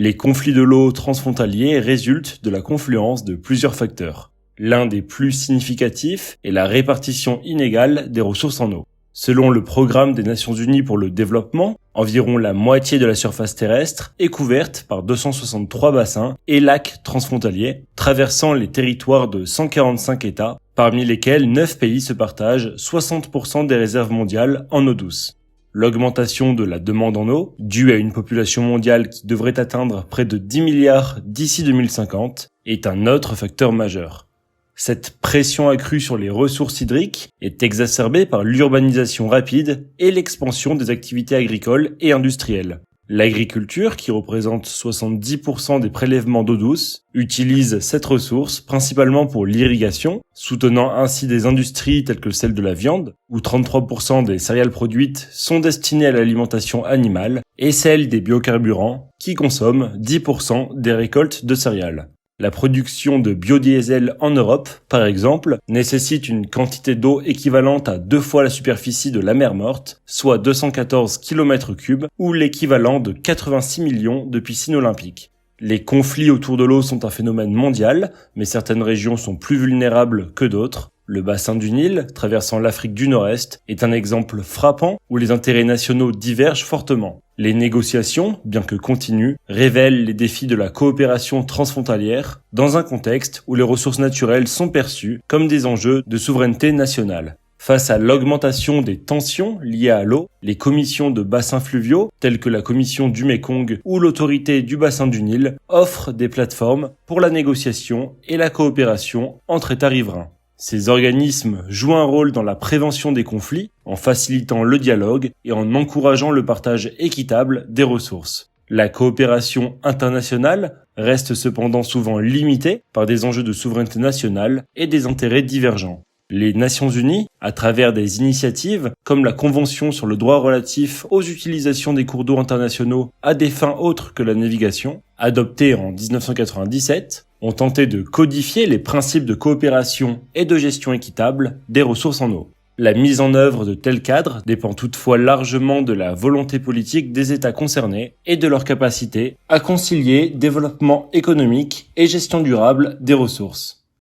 Les conflits de l'eau transfrontaliers résultent de la confluence de plusieurs facteurs. L'un des plus significatifs est la répartition inégale des ressources en eau. Selon le Programme des Nations Unies pour le développement, environ la moitié de la surface terrestre est couverte par 263 bassins et lacs transfrontaliers, traversant les territoires de 145 États, parmi lesquels 9 pays se partagent 60% des réserves mondiales en eau douce. L'augmentation de la demande en eau, due à une population mondiale qui devrait atteindre près de 10 milliards d'ici 2050, est un autre facteur majeur. Cette pression accrue sur les ressources hydriques est exacerbée par l'urbanisation rapide et l'expansion des activités agricoles et industrielles. L'agriculture, qui représente 70% des prélèvements d'eau douce, utilise cette ressource principalement pour l'irrigation, soutenant ainsi des industries telles que celle de la viande, où 33% des céréales produites sont destinées à l'alimentation animale, et celle des biocarburants, qui consomment 10% des récoltes de céréales. La production de biodiesel en Europe, par exemple, nécessite une quantité d'eau équivalente à 2 fois la superficie de la mer Morte, soit 214 km3 ou l'équivalent de 86 millions de piscines olympiques. Les conflits autour de l'eau sont un phénomène mondial, mais certaines régions sont plus vulnérables que d'autres. Le bassin du Nil, traversant l'Afrique du Nord-Est, est un exemple frappant où les intérêts nationaux divergent fortement. Les négociations, bien que continues, révèlent les défis de la coopération transfrontalière dans un contexte où les ressources naturelles sont perçues comme des enjeux de souveraineté nationale. Face à l'augmentation des tensions liées à l'eau, les commissions de bassins fluviaux, telles que la commission du Mékong ou l'autorité du bassin du Nil, offrent des plateformes pour la négociation et la coopération entre États riverains. Ces organismes jouent un rôle dans la prévention des conflits, en facilitant le dialogue et en encourageant le partage équitable des ressources. La coopération internationale reste cependant souvent limitée par des enjeux de souveraineté nationale et des intérêts divergents. Les Nations Unies, à travers des initiatives comme la Convention sur le droit relatif aux utilisations des cours d'eau internationaux à des fins autres que la navigation, adoptée en 1997, ont tenté de codifier les principes de coopération et de gestion équitable des ressources en eau. La mise en œuvre de tels cadres dépend toutefois largement de la volonté politique des États concernés et de leur capacité à concilier développement économique et gestion durable des ressources.